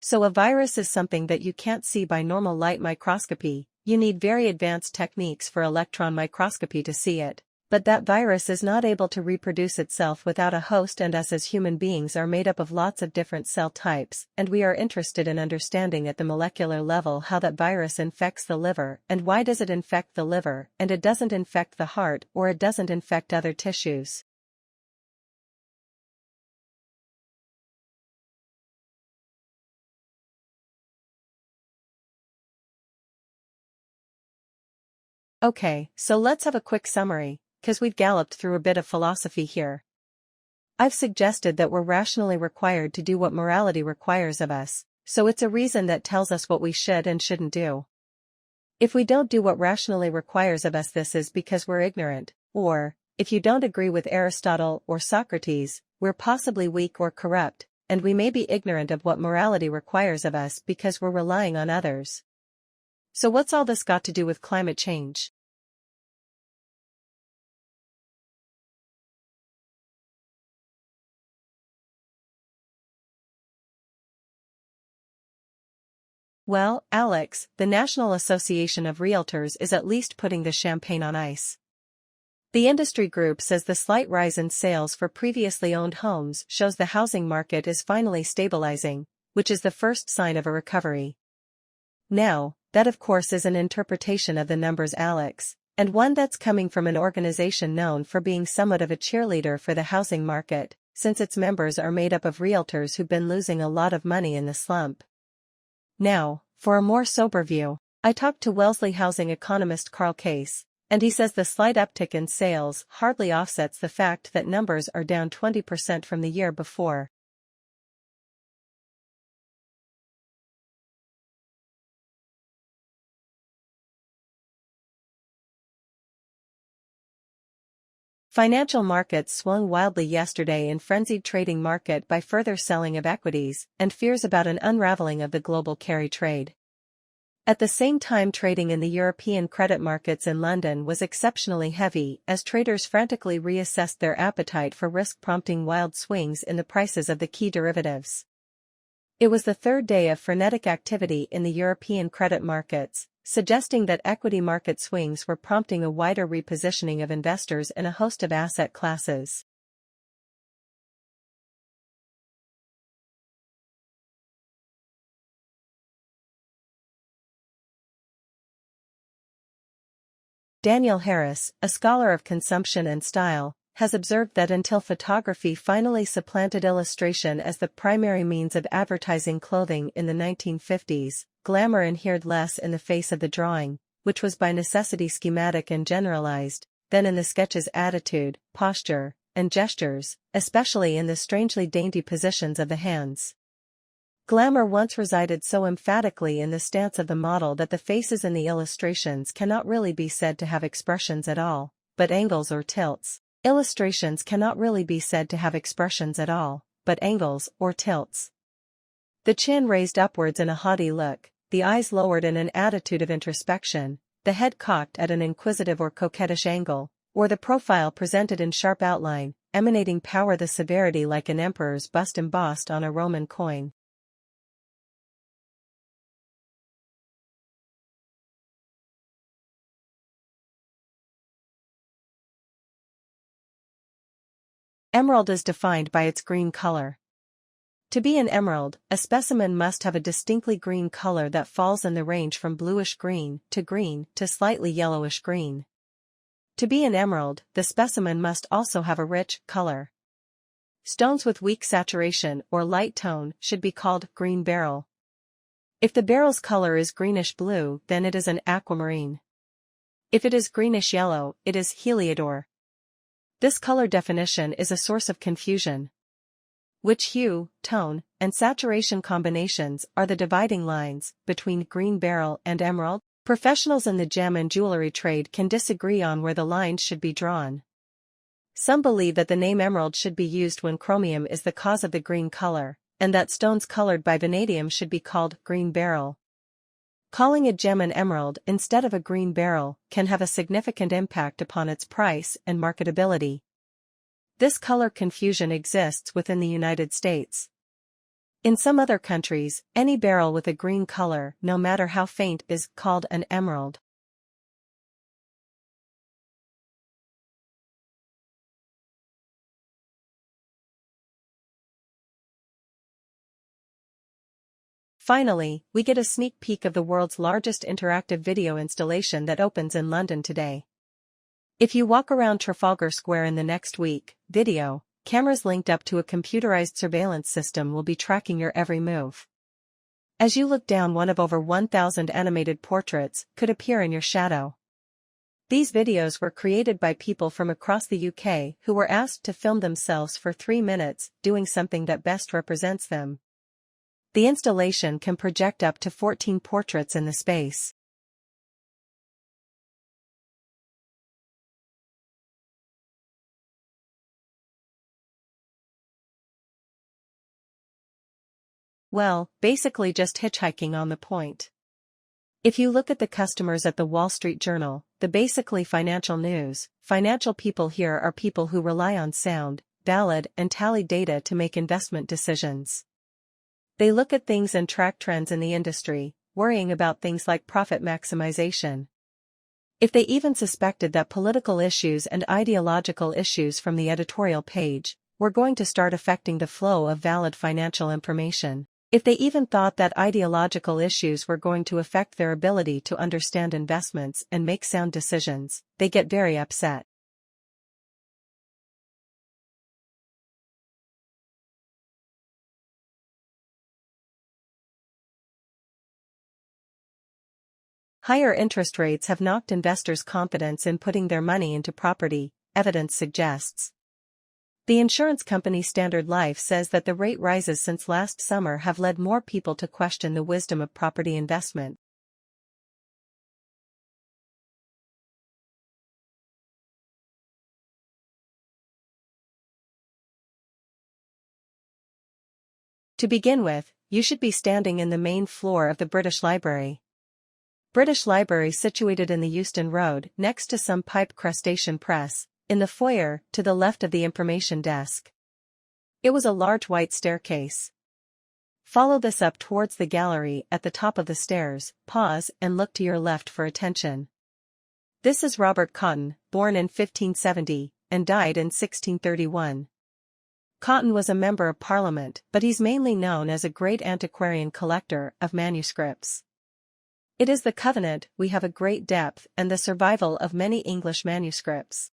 So a virus is something that you can't see by normal light microscopy. You need very advanced techniques for electron microscopy to see it. But that virus is not able to reproduce itself without a host, and us as human beings are made up of lots of different cell types, and we are interested in understanding at the molecular level how that virus infects the liver, and why does it infect the liver, and it doesn't infect the heart, or it doesn't infect other tissues. Okay, so let's have a quick summary, because we've galloped through a bit of philosophy here. I've suggested that we're rationally required to do what morality requires of us, so it's a reason that tells us what we should and shouldn't do. If we don't do what rationally requires of us, this is because we're ignorant, or, if you don't agree with Aristotle or Socrates, we're possibly weak or corrupt, and we may be ignorant of what morality requires of us because we're relying on others. So what's all this got to do with climate change? Well, Alex, the National Association of Realtors is at least putting the champagne on ice. The industry group says the slight rise in sales for previously owned homes shows the housing market is finally stabilizing, which is the first sign of a recovery. Now, that of course is an interpretation of the numbers, Alex, and one that's coming from an organization known for being somewhat of a cheerleader for the housing market, since its members are made up of realtors who've been losing a lot of money in the slump. Now, for a more sober view, I talked to Wellesley housing economist Carl Case, and he says the slight uptick in sales hardly offsets the fact that numbers are down 20% from the year before. Financial markets swung wildly yesterday in frenzied trading market by further selling of equities and fears about an unraveling of the global carry trade. At the same time, trading in the European credit markets in London was exceptionally heavy as traders frantically reassessed their appetite for risk, prompting wild swings in the prices of the key derivatives. It was the third day of frenetic activity in the European credit markets, suggesting that equity market swings were prompting a wider repositioning of investors in a host of asset classes. Daniel Harris, a scholar of consumption and style, has observed that until photography finally supplanted illustration as the primary means of advertising clothing in the 1950s, glamour adhered less in the face of the drawing, which was by necessity schematic and generalized, than in the sketch's attitude, posture, and gestures, especially in the strangely dainty positions of the hands. Glamour once resided so emphatically in the stance of the model that the faces in the illustrations cannot really be said to have expressions at all, but angles or tilts. Illustrations cannot really be said to have expressions at all, but angles or tilts. The chin raised upwards in a haughty look, the eyes lowered in an attitude of introspection, the head cocked at an inquisitive or coquettish angle, or the profile presented in sharp outline, emanating power, the severity like an emperor's bust embossed on a Roman coin. Emerald is defined by its green color. To be an emerald, a specimen must have a distinctly green color that falls in the range from bluish-green to slightly yellowish-green. To be an emerald, the specimen must also have a rich color. Stones with weak saturation or light tone should be called green beryl. If the beryl's color is greenish-blue, then it is an aquamarine. If it is greenish-yellow, it is heliodor. This color definition is a source of confusion. Which hue, tone, and saturation combinations are the dividing lines between green beryl and emerald? Professionals in the gem and jewelry trade can disagree on where the lines should be drawn. Some believe that the name emerald should be used when chromium is the cause of the green color, and that stones colored by vanadium should be called green beryl. Calling a gem an emerald instead of a green beryl can have a significant impact upon its price and marketability. This color confusion exists within the United States. In some other countries, any beryl with a green color, no matter how faint, is called an emerald. Finally, we get a sneak peek of the world's largest interactive video installation that opens in London today. If you walk around Trafalgar Square in the next week, video cameras linked up to a computerized surveillance system will be tracking your every move. As you look down, one of over 1,000 animated portraits could appear in your shadow. These videos were created by people from across the UK who were asked to film themselves for 3 minutes doing something that best represents them. The installation can project up to 14 portraits in the space. Well, basically just hitchhiking on the point. If you look at the customers at the Wall Street Journal, the basically financial news, financial people here are people who rely on sound, valid and tallied data to make investment decisions. They look at things and track trends in the industry, worrying about things like profit maximization. If they even suspected that political issues and ideological issues from the editorial page were going to start affecting the flow of valid financial information, if they even thought that ideological issues were going to affect their ability to understand investments and make sound decisions, they get very upset. Higher interest rates have knocked investors' confidence in putting their money into property, evidence suggests. The insurance company Standard Life says that the rate rises since last summer have led more people to question the wisdom of property investment. To begin with, you should be standing in the main floor of the British Library. British Library situated in the Euston Road next to some pipe crustacean press, in the foyer to the left of the information desk. It was a large white staircase. Follow this up towards the gallery at the top of the stairs, pause and look to your left for attention. This is Robert Cotton, born in 1570, and died in 1631. Cotton was a member of Parliament, but he's mainly known as a great antiquarian collector of manuscripts. It is the covenant we have a great depth and the survival of many English manuscripts.